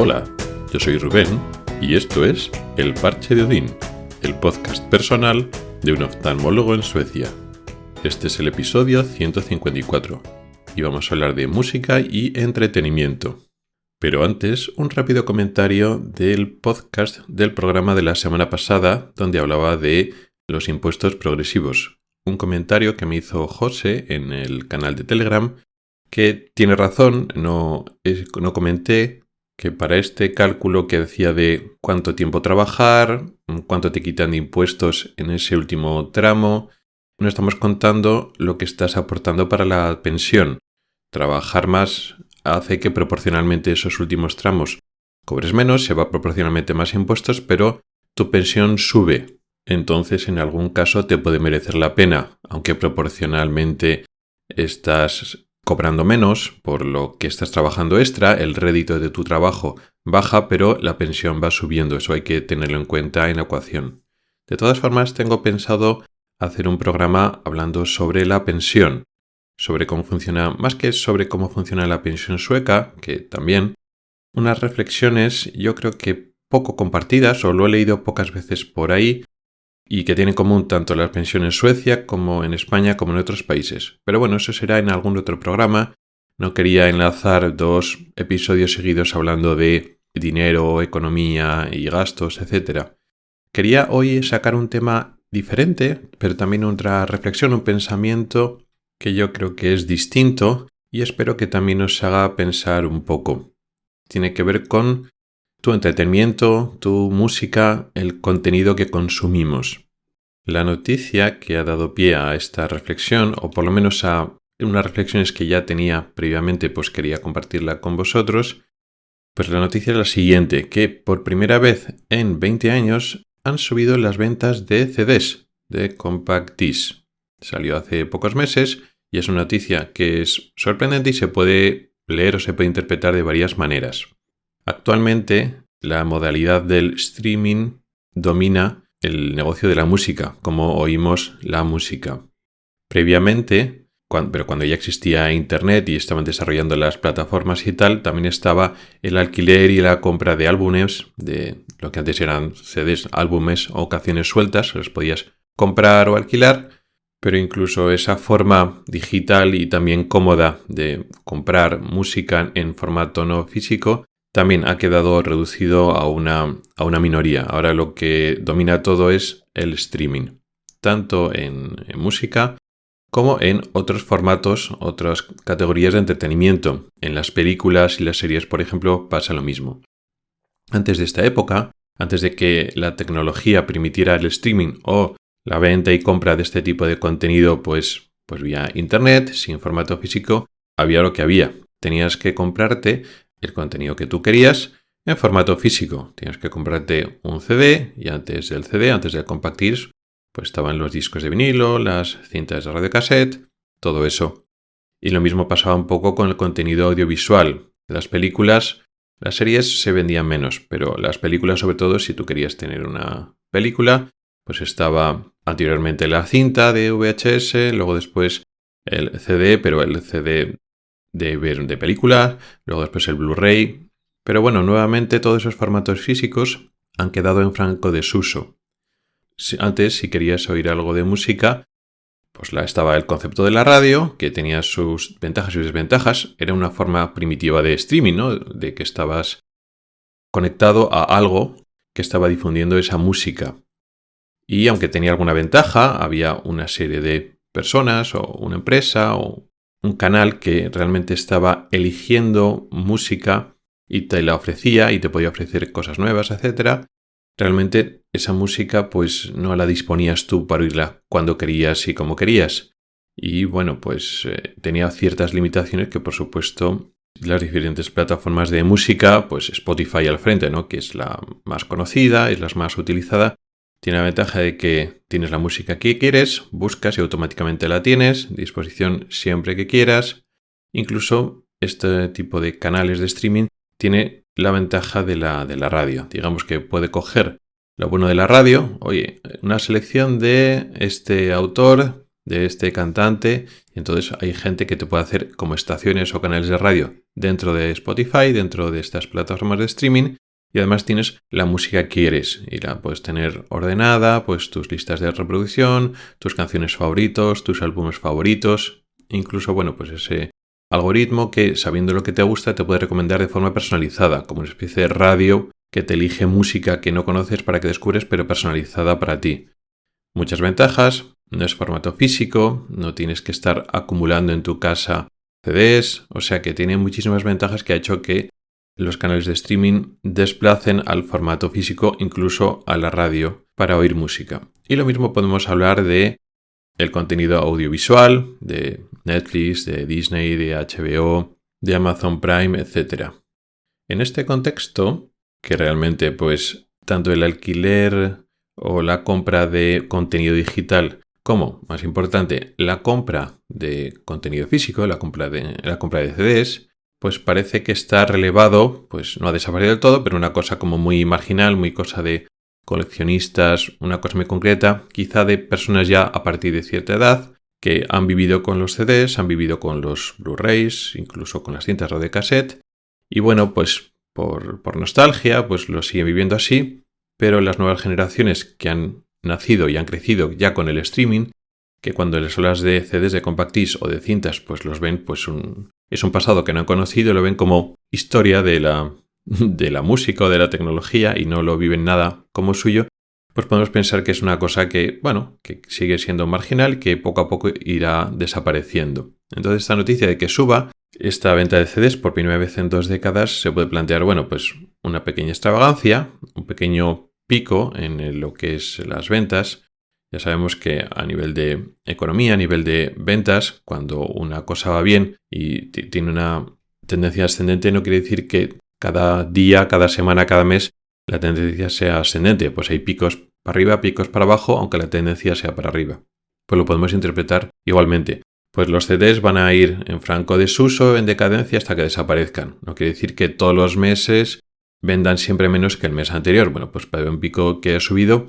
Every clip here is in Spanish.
Hola, yo soy Rubén y esto es El Parche de Odín, el podcast personal de un oftalmólogo en Suecia. Este es el episodio 154 y vamos a hablar de música y entretenimiento. Pero antes, un rápido comentario del podcast del programa de la semana pasada donde hablaba de los impuestos progresivos. Un comentario que me hizo José en el canal de Telegram que tiene razón, no comenté que para este cálculo que decía de cuánto tiempo trabajar, cuánto te quitan de impuestos en ese último tramo, no estamos contando lo que estás aportando para la pensión. Trabajar más hace que proporcionalmente esos últimos tramos cobres menos, se va proporcionalmente más impuestos, pero tu pensión sube. Entonces, en algún caso te puede merecer la pena, aunque proporcionalmente estás cobrando menos por lo que estás trabajando extra, el rédito de tu trabajo baja, pero la pensión va subiendo. Eso hay que tenerlo en cuenta en la ecuación. De todas formas, tengo pensado hacer un programa hablando sobre la pensión, sobre cómo funciona, más que sobre cómo funciona la pensión sueca, que también, unas reflexiones yo creo que poco compartidas, o lo he leído pocas veces por ahí, y que tiene en común tanto la pensión en Suecia como en España como en otros países. Pero bueno, eso será en algún otro programa. No quería enlazar 2 episodios seguidos hablando de dinero, economía y gastos, etc. Quería hoy sacar un tema diferente, pero también otra reflexión, un pensamiento que yo creo que es distinto y espero que también os haga pensar un poco. Tiene que ver con tu entretenimiento, tu música, el contenido que consumimos. La noticia que ha dado pie a esta reflexión, o por lo menos a unas reflexiones que ya tenía previamente, pues quería compartirla con vosotros, pues la noticia es la siguiente, que por primera vez en 20 años han subido las ventas de CDs, de Compact Disc. Salió hace pocos meses y es una noticia que es sorprendente y se puede leer o se puede interpretar de varias maneras. Actualmente, la modalidad del streaming domina el negocio de la música, como oímos la música. Previamente, pero cuando ya existía Internet y estaban desarrollando las plataformas y tal, también estaba el alquiler y la compra de álbumes, de lo que antes eran CDs, álbumes o canciones sueltas, los podías comprar o alquilar, pero incluso esa forma digital y también cómoda de comprar música en formato no físico también ha quedado reducido a una minoría. Ahora lo que domina todo es el streaming, tanto en música como en otros formatos, otras categorías de entretenimiento. En las películas y las series, por ejemplo, pasa lo mismo. Antes de esta época, antes de que la tecnología permitiera el streaming o la venta y compra de este tipo de contenido, pues vía internet, sin formato físico, había lo que había. Tenías que comprarte el contenido que tú querías en formato físico. Tienes que comprarte un CD y antes del CD, antes de compartir, pues estaban los discos de vinilo, las cintas de radiocassette, todo eso. Y lo mismo pasaba un poco con el contenido audiovisual. Las películas, las series se vendían menos, pero las películas, sobre todo, si tú querías tener una película, pues estaba anteriormente la cinta de VHS, luego después el CD, pero el CD de película, luego después el Blu-ray. Pero bueno, nuevamente todos esos formatos físicos han quedado en franco desuso. Antes, si querías oír algo de música, pues estaba el concepto de la radio, que tenía sus ventajas y desventajas. Era una forma primitiva de streaming, ¿no? De que estabas conectado a algo que estaba difundiendo esa música. Y aunque tenía alguna ventaja, había una serie de personas o una empresa o un canal que realmente estaba eligiendo música y te la ofrecía y te podía ofrecer cosas nuevas, etc. Realmente esa música pues no la disponías tú para oírla cuando querías y como querías. Y bueno, pues tenía ciertas limitaciones que por supuesto las diferentes plataformas de música, pues Spotify al frente, ¿no? Que es la más conocida, es la más utilizada. Tiene la ventaja de que tienes la música que quieres, buscas y automáticamente la tienes, a disposición siempre que quieras. Incluso este tipo de canales de streaming tiene la ventaja de la radio. Digamos que puede coger lo bueno de la radio, oye, una selección de este autor de este cantante. Y entonces hay gente que te puede hacer como estaciones o canales de radio dentro de Spotify, dentro de estas plataformas de streaming. Y además tienes la música que quieres y la puedes tener ordenada, pues tus listas de reproducción, tus canciones favoritos, tus álbumes favoritos. Incluso, bueno, pues ese algoritmo que, sabiendo lo que te gusta, te puede recomendar de forma personalizada, como una especie de radio que te elige música que no conoces para que descubres, pero personalizada para ti. Muchas ventajas: no es formato físico, no tienes que estar acumulando en tu casa CDs, o sea que tiene muchísimas ventajas que ha hecho que los canales de streaming desplacen al formato físico, incluso a la radio, para oír música. Y lo mismo podemos hablar de el contenido audiovisual, de Netflix, de Disney, de HBO, de Amazon Prime, etc. En este contexto, que realmente pues tanto el alquiler o la compra de contenido digital como, más importante, la compra de contenido físico, la compra de CDs, pues parece que está relevado, pues no ha desaparecido del todo, pero una cosa como muy marginal, muy cosa de coleccionistas, una cosa muy concreta, quizá de personas ya a partir de cierta edad que han vivido con los CDs, han vivido con los Blu-rays, incluso con las cintas de cassette, y bueno, pues por nostalgia, pues lo siguen viviendo así, pero las nuevas generaciones que han nacido y han crecido ya con el streaming, que cuando les hablas de CDs, de compact disc o de cintas, pues los ven, pues es un pasado que no han conocido y lo ven como historia de la música o de la tecnología y no lo viven nada como suyo, pues podemos pensar que es una cosa que, bueno, que sigue siendo marginal, que poco a poco irá desapareciendo. Entonces esta noticia de que suba esta venta de CDs por primera vez en 2 décadas se puede plantear, bueno, pues una pequeña extravagancia, un pequeño pico en lo que es las ventas. Ya sabemos que a nivel de economía, a nivel de ventas, cuando una cosa va bien y tiene una tendencia ascendente, no quiere decir que cada día, cada semana, cada mes la tendencia sea ascendente. Pues hay picos para arriba, picos para abajo, aunque la tendencia sea para arriba. Pues lo podemos interpretar igualmente. Pues los CDs van a ir en franco desuso, en decadencia, hasta que desaparezcan. No quiere decir que todos los meses vendan siempre menos que el mes anterior. Bueno, pues para un pico que ha subido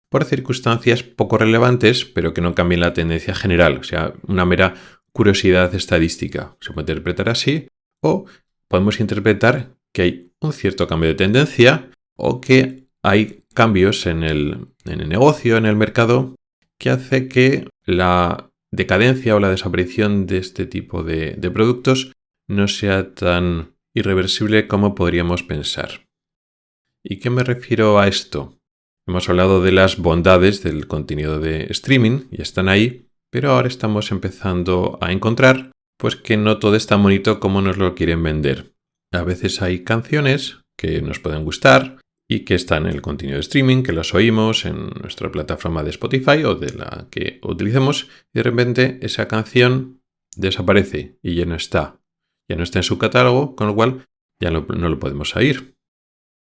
por circunstancias poco relevantes, pero que no cambien la tendencia general. O sea, una mera curiosidad estadística. Se puede interpretar así, o podemos interpretar que hay un cierto cambio de tendencia o que hay cambios en el negocio, en el mercado, que hace que la decadencia o la desaparición de este tipo de productos no sea tan irreversible como podríamos pensar. ¿Y qué me refiero a esto? Hemos hablado de las bondades del contenido de streaming y están ahí, pero ahora estamos empezando a encontrar pues que no todo es tan bonito como nos lo quieren vender. A veces hay canciones que nos pueden gustar y que están en el contenido de streaming, que las oímos en nuestra plataforma de Spotify o de la que utilicemos, y de repente esa canción desaparece y ya no está. Ya no está en su catálogo, con lo cual ya no lo podemos oír.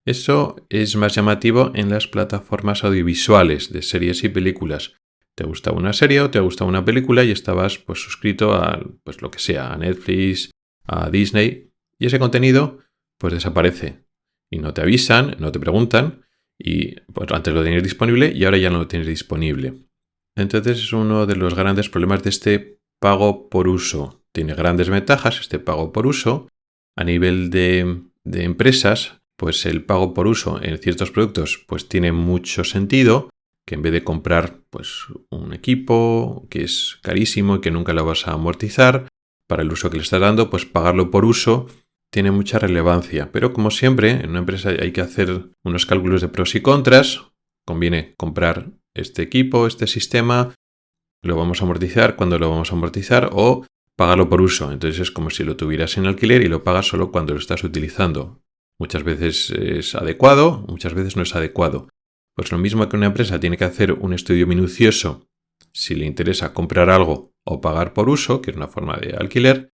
Eso es más llamativo en las plataformas audiovisuales de series y películas. Te gusta una serie o te gusta una película y estabas pues suscrito a pues lo que sea, a Netflix, a Disney, y ese contenido pues desaparece. Y no te avisan, no te preguntan, y pues antes lo tenías disponible y ahora ya no lo tienes disponible. Entonces es uno de los grandes problemas de este pago por uso. Tiene grandes ventajas este pago por uso. A nivel de empresas, pues el pago por uso en ciertos productos pues tiene mucho sentido, que en vez de comprar pues un equipo que es carísimo y que nunca lo vas a amortizar para el uso que le estás dando, pues pagarlo por uso tiene mucha relevancia. Pero como siempre, en una empresa hay que hacer unos cálculos de pros y contras. Conviene comprar este equipo, este sistema, lo vamos a amortizar, cuando lo vamos a amortizar, o pagarlo por uso. Entonces es como si lo tuvieras en alquiler y lo pagas solo cuando lo estás utilizando. Muchas veces es adecuado, muchas veces no es adecuado. Pues lo mismo que una empresa tiene que hacer un estudio minucioso si le interesa comprar algo o pagar por uso, que es una forma de alquiler,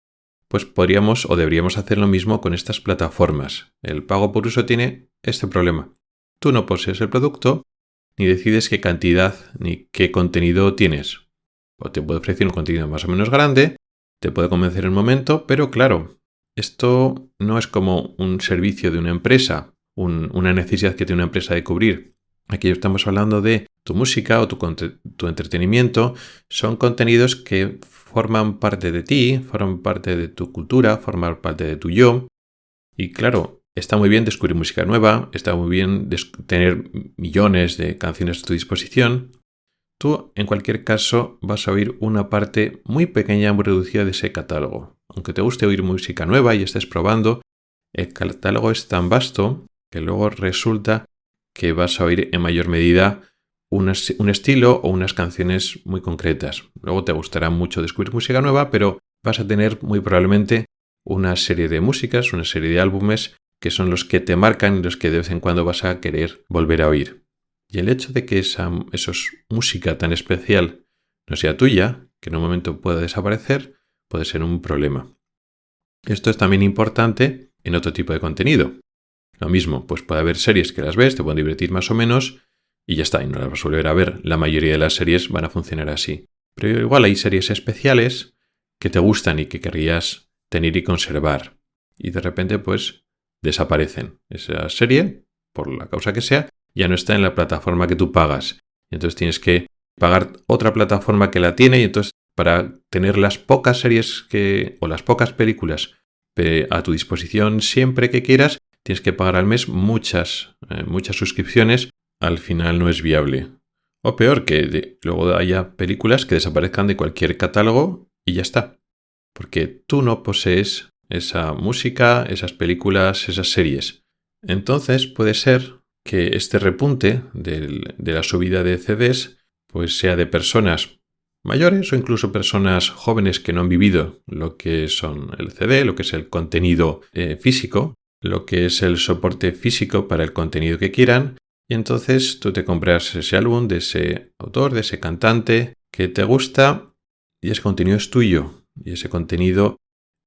pues podríamos o deberíamos hacer lo mismo con estas plataformas. El pago por uso tiene este problema. Tú no posees el producto, ni decides qué cantidad ni qué contenido tienes. O te puede ofrecer un contenido más o menos grande, te puede convencer en un momento, pero claro, esto no es como un servicio de una empresa, una necesidad que tiene una empresa de cubrir. Aquí estamos hablando de tu música o tu entretenimiento. Son contenidos que forman parte de ti, forman parte de tu cultura, forman parte de tu yo. Y claro, está muy bien descubrir música nueva, está muy bien tener millones de canciones a tu disposición. Tú, en cualquier caso, vas a oír una parte muy pequeña, muy reducida de ese catálogo. Aunque te guste oír música nueva y estés probando, el catálogo es tan vasto que luego resulta que vas a oír en mayor medida un estilo o unas canciones muy concretas. Luego te gustará mucho descubrir música nueva, pero vas a tener muy probablemente una serie de músicas, una serie de álbumes que son los que te marcan y los que de vez en cuando vas a querer volver a oír. Y el hecho de que esa música tan especial no sea tuya, que en un momento pueda desaparecer, puede ser un problema. Esto es también importante en otro tipo de contenido. Lo mismo, pues puede haber series que las ves, te pueden divertir más o menos y ya está, y no las vas a volver a ver. La mayoría de las series van a funcionar así. Pero igual hay series especiales que te gustan y que querrías tener y conservar. Y de repente, pues, desaparecen. Esa serie, por la causa que sea, ya no está en la plataforma que tú pagas. Y entonces tienes que pagar otra plataforma que la tiene y entonces para tener las pocas series o las pocas películas a tu disposición siempre que quieras, tienes que pagar al mes muchas suscripciones. Al final no es viable. O peor, que luego haya películas que desaparezcan de cualquier catálogo y ya está. Porque tú no posees esa música, esas películas, esas series. Entonces puede ser que este repunte de la subida de CDs pues sea de personas mayores o incluso personas jóvenes que no han vivido lo que son el CD, lo que es el contenido físico, lo que es el soporte físico para el contenido que quieran, y entonces tú te compras ese álbum de ese autor, de ese cantante que te gusta y ese contenido es tuyo y ese contenido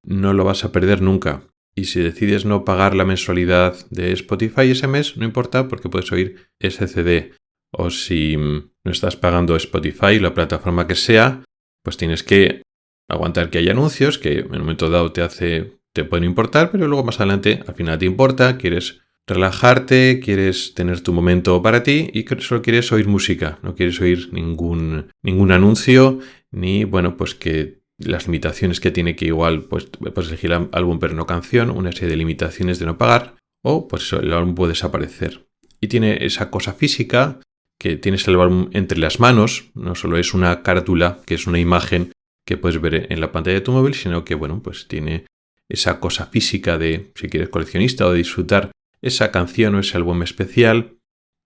no lo vas a perder nunca. Y si decides no pagar la mensualidad de Spotify ese mes, no importa porque puedes oír ese CD. O si no estás pagando Spotify, la plataforma que sea, pues tienes que aguantar que haya anuncios que en un momento dado te pueden importar, pero luego más adelante al final te importa, quieres relajarte, quieres tener tu momento para ti y solo quieres oír música, no quieres oír ningún anuncio, ni bueno, pues que las limitaciones que tiene que igual pues puedes elegir álbum pero no canción, una serie de limitaciones de no pagar, o pues eso, el álbum puede desaparecer. Y tiene esa cosa física que tienes el álbum entre las manos, no solo es una carátula, que es una imagen que puedes ver en la pantalla de tu móvil, sino que bueno, pues tiene esa cosa física de, si quieres coleccionista o de disfrutar esa canción o ese álbum especial,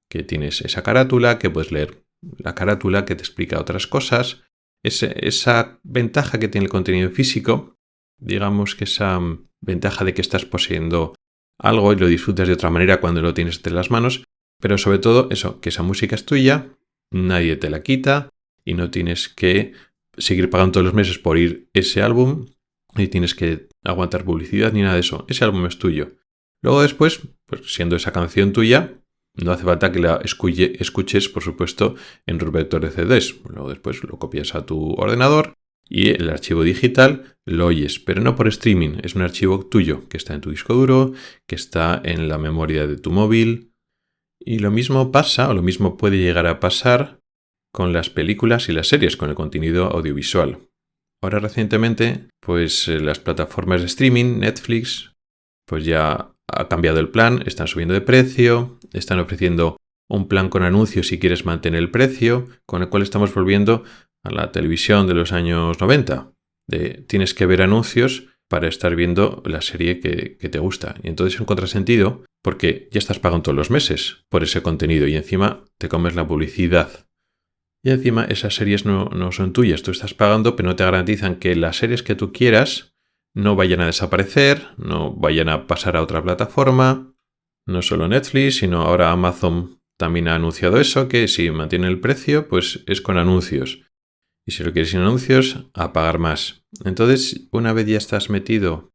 que tienes esa carátula, que puedes leer la carátula que te explica otras cosas. Esa ventaja que tiene el contenido físico, digamos que esa ventaja de que estás poseyendo algo y lo disfrutas de otra manera cuando lo tienes entre las manos, pero sobre todo eso, que esa música es tuya, nadie te la quita y no tienes que seguir pagando todos los meses por oír ese álbum, ni tienes que aguantar publicidad ni nada de eso, ese álbum es tuyo. Luego después, pues siendo esa canción tuya, no hace falta que la escuches, por supuesto, en tu vector de CDs. Luego después lo copias a tu ordenador y el archivo digital lo oyes, pero no por streaming. Es un archivo tuyo que está en tu disco duro, que está en la memoria de tu móvil. Y lo mismo pasa, o lo mismo puede llegar a pasar con las películas y las series, con el contenido audiovisual. Ahora recientemente, pues las plataformas de streaming, Netflix, pues ya ha cambiado el plan, están subiendo de precio, están ofreciendo un plan con anuncios si quieres mantener el precio, con el cual estamos volviendo a la televisión de los años 90. Tienes que ver anuncios para estar viendo la serie que te gusta. Y entonces es un contrasentido porque ya estás pagando todos los meses por ese contenido y encima te comes la publicidad. Y encima esas series no son tuyas, tú estás pagando pero no te garantizan que las series que tú quieras no vayan a desaparecer, no vayan a pasar a otra plataforma. No solo Netflix, sino ahora Amazon también ha anunciado eso, que si mantiene el precio, pues es con anuncios. Y si lo quieres sin anuncios, a pagar más. Entonces, una vez ya estás metido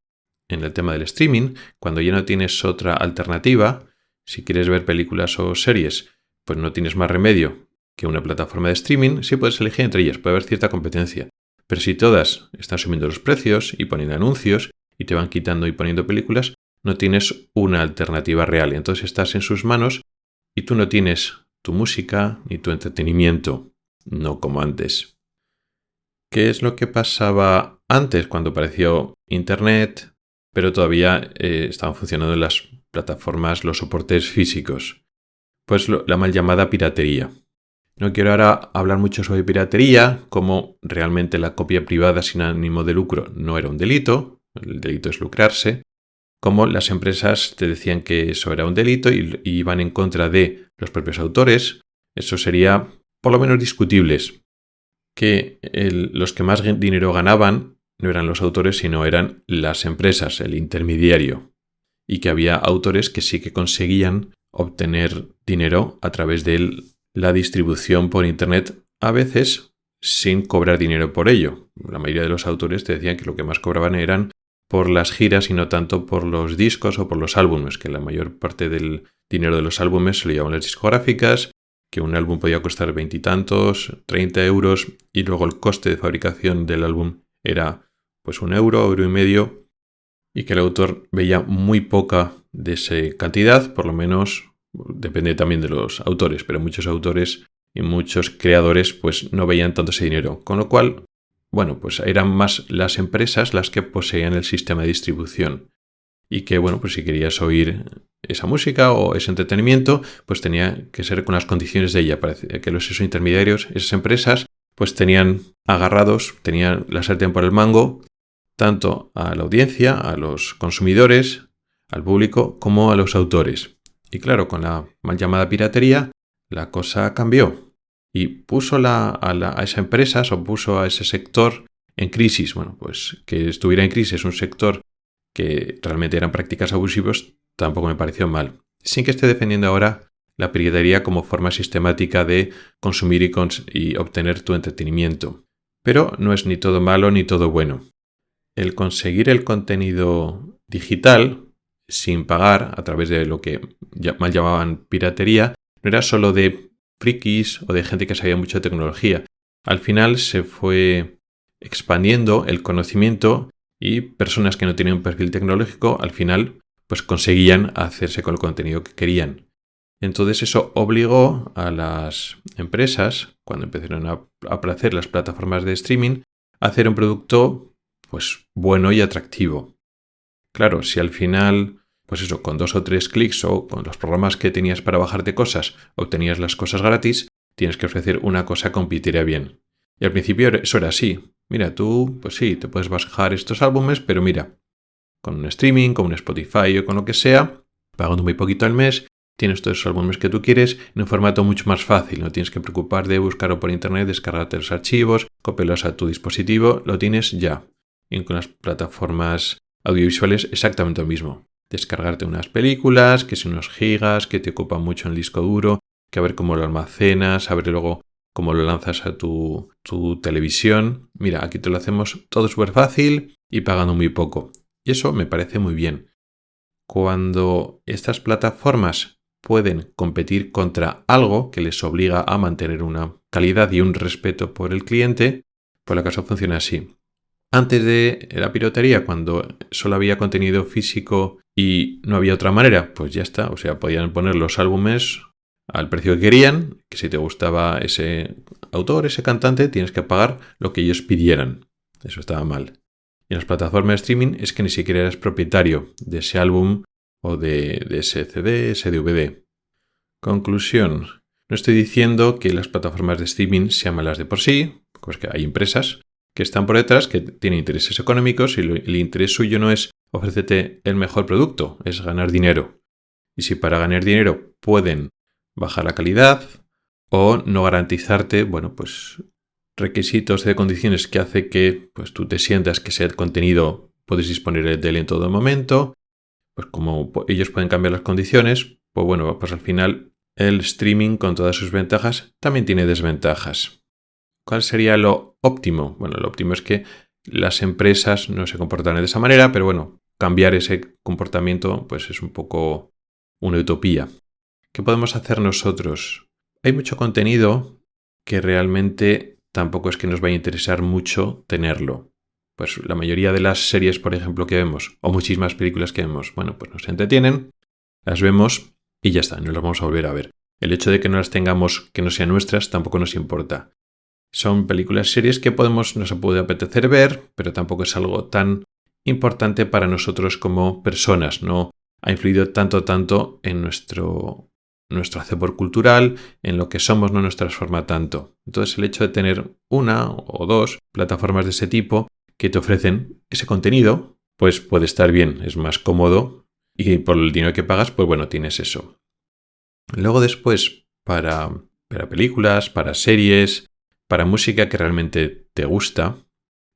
en el tema del streaming, cuando ya no tienes otra alternativa, si quieres ver películas o series, pues no tienes más remedio que una plataforma de streaming, sí puedes elegir entre ellas, puede haber cierta competencia. Pero si todas están subiendo los precios y poniendo anuncios y te van quitando y poniendo películas, no tienes una alternativa real. Entonces estás en sus manos y tú no tienes tu música ni tu entretenimiento, no como antes. ¿Qué es lo que pasaba antes cuando apareció Internet, pero todavía estaban funcionando las plataformas, los soportes físicos? Pues la mal llamada piratería. No quiero ahora hablar mucho sobre piratería, como realmente la copia privada sin ánimo de lucro no era un delito, el delito es lucrarse, como las empresas te decían que eso era un delito y iban en contra de los propios autores, eso sería por lo menos discutibles. Que los que más dinero ganaban no eran los autores, sino eran las empresas, el intermediario, y que había autores que sí que conseguían obtener dinero a través de la distribución por Internet, a veces sin cobrar dinero por ello. La mayoría de los autores te decían que lo que más cobraban eran por las giras y no tanto por los discos o por los álbumes, que la mayor parte del dinero de los álbumes se lo llevaban las discográficas, que un álbum podía costar 20 y tantos, 30 euros, y luego el coste de fabricación del álbum era pues €1, €1,50, y que el autor veía muy poca de esa cantidad, por lo menos depende también de los autores, pero muchos autores y muchos creadores pues no veían tanto ese dinero, con lo cual, bueno, pues eran más las empresas las que poseían el sistema de distribución y que, bueno, pues si querías oír esa música o ese entretenimiento, pues tenía que ser con las condiciones de ella. Parece que esos intermediarios, esas empresas, pues tenían la sartén por el mango, tanto a la audiencia, a los consumidores, al público, como a los autores. Y claro, con la mal llamada piratería, la cosa cambió y puso a esas empresas o puso a ese sector en crisis. Bueno, pues que estuviera en crisis un sector que realmente eran prácticas abusivas, tampoco me pareció mal. Sin que esté defendiendo ahora la piratería como forma sistemática de consumir y obtener tu entretenimiento. Pero no es ni todo malo ni todo bueno. El conseguir el contenido digital sin pagar a través de lo que mal llamaban piratería no era solo de frikis o de gente que sabía mucho de tecnología. Al final se fue expandiendo el conocimiento y personas que no tenían un perfil tecnológico al final pues conseguían hacerse con el contenido que querían. Entonces eso obligó a las empresas, cuando empezaron a aparecer las plataformas de streaming, a hacer un producto pues bueno y atractivo. Claro, si al final, pues eso, con 2 o 3 clics o con los programas que tenías para bajarte cosas, obtenías las cosas gratis, tienes que ofrecer una cosa que compitiera bien. Y al principio eso era así. Mira, tú, pues sí, te puedes bajar estos álbumes, pero mira, con un streaming, con un Spotify o con lo que sea, pagando muy poquito al mes, tienes todos los álbumes que tú quieres en un formato mucho más fácil. No tienes que preocupar de buscarlo por internet, descargarte los archivos, copiarlos a tu dispositivo, lo tienes ya. Y con las plataformas audiovisuales exactamente lo mismo. Descargarte unas películas, que son unos gigas, que te ocupan mucho en el disco duro, que a ver cómo lo almacenas, a ver luego cómo lo lanzas a tu televisión. Mira, aquí te lo hacemos todo súper fácil y pagando muy poco. Y eso me parece muy bien. Cuando estas plataformas pueden competir contra algo que les obliga a mantener una calidad y un respeto por el cliente, pues la cosa funciona así. Antes de la piratería, cuando solo había contenido físico y no había otra manera, pues ya está. O sea, podían poner los álbumes al precio que querían, que si te gustaba ese autor, ese cantante, tienes que pagar lo que ellos pidieran. Eso estaba mal. Y en las plataformas de streaming es que ni siquiera eres propietario de ese álbum o de ese CD, ese DVD. Conclusión. No estoy diciendo que las plataformas de streaming sean malas de por sí, pues que hay empresas que están por detrás, que tienen intereses económicos y el interés suyo no es ofrecerte el mejor producto, es ganar dinero. Y si para ganar dinero pueden bajar la calidad o no garantizarte, bueno, pues requisitos de condiciones que hace que pues, tú te sientas que ese contenido puedes disponer de él en todo momento, pues como ellos pueden cambiar las condiciones, pues bueno, pues al final el streaming con todas sus ventajas también tiene desventajas. ¿Cuál sería lo óptimo? Bueno, lo óptimo es que las empresas no se comportaran de esa manera, pero bueno, cambiar ese comportamiento pues es un poco una utopía. ¿Qué podemos hacer nosotros? Hay mucho contenido que realmente tampoco es que nos vaya a interesar mucho tenerlo. Pues la mayoría de las series, por ejemplo, que vemos, o muchísimas películas que vemos, bueno, pues nos entretienen, las vemos y ya está, no las vamos a volver a ver. El hecho de que no las tengamos, que no sean nuestras, tampoco nos importa. Son películas, series que nos puede apetecer ver, pero tampoco es algo tan importante para nosotros como personas. No ha influido tanto en nuestro acervo cultural, en lo que somos, no nos transforma tanto. Entonces el hecho de tener una o dos plataformas de ese tipo que te ofrecen ese contenido, pues puede estar bien, es más cómodo y por el dinero que pagas, pues bueno, tienes eso. Luego después, para películas, para series, para música que realmente te gusta,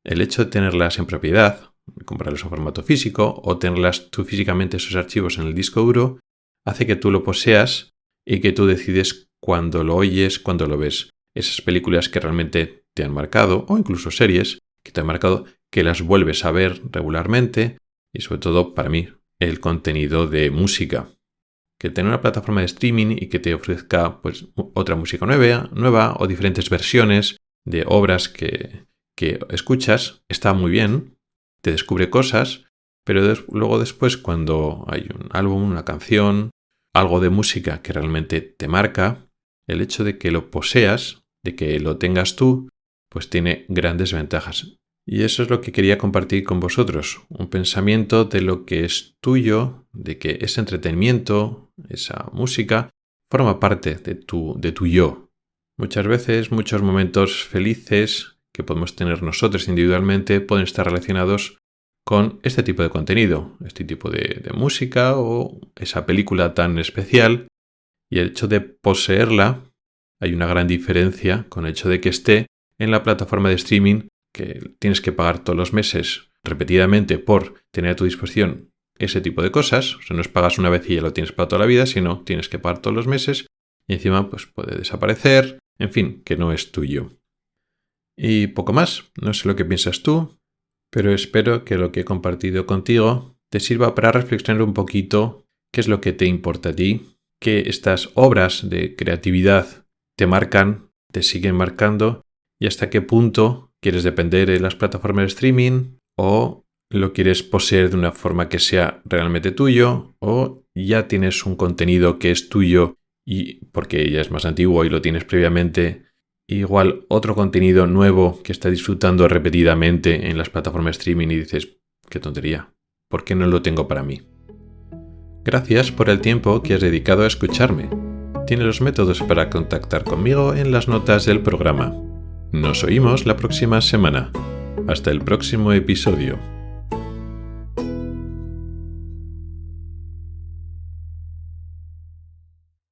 el hecho de tenerlas en propiedad, comprarlas en formato físico o tenerlas tú físicamente esos archivos en el disco duro, hace que tú lo poseas y que tú decides cuando lo oyes, cuando lo ves. Esas películas que realmente te han marcado, o incluso series que te han marcado, que las vuelves a ver regularmente y sobre todo para mí el contenido de música. Que tener una plataforma de streaming y que te ofrezca pues otra música nueva o diferentes versiones de obras que escuchas está muy bien, te descubre cosas, pero luego después cuando hay un álbum, una canción, algo de música que realmente te marca, el hecho de que lo poseas, de que lo tengas tú, pues tiene grandes ventajas. Y eso es lo que quería compartir con vosotros, un pensamiento de lo que es tuyo, de que ese entretenimiento, esa música, forma parte de tu yo. Muchas veces, muchos momentos felices que podemos tener nosotros individualmente pueden estar relacionados con este tipo de contenido, este tipo de música o esa película tan especial. Y el hecho de poseerla, hay una gran diferencia con el hecho de que esté en la plataforma de streaming que tienes que pagar todos los meses repetidamente por tener a tu disposición ese tipo de cosas. O sea, no es pagas una vez y ya lo tienes para toda la vida, sino tienes que pagar todos los meses y encima pues puede desaparecer, en fin, que no es tuyo. Y poco más, no sé lo que piensas tú, pero espero que lo que he compartido contigo te sirva para reflexionar un poquito qué es lo que te importa a ti, que estas obras de creatividad te marcan, te siguen marcando y hasta qué punto quieres depender de las plataformas de streaming o lo quieres poseer de una forma que sea realmente tuyo o ya tienes un contenido que es tuyo y porque ya es más antiguo y lo tienes previamente. Igual otro contenido nuevo que estás disfrutando repetidamente en las plataformas de streaming y dices, qué tontería, ¿por qué no lo tengo para mí? Gracias por el tiempo que has dedicado a escucharme. Tienes los métodos para contactar conmigo en las notas del programa. Nos oímos la próxima semana. Hasta el próximo episodio.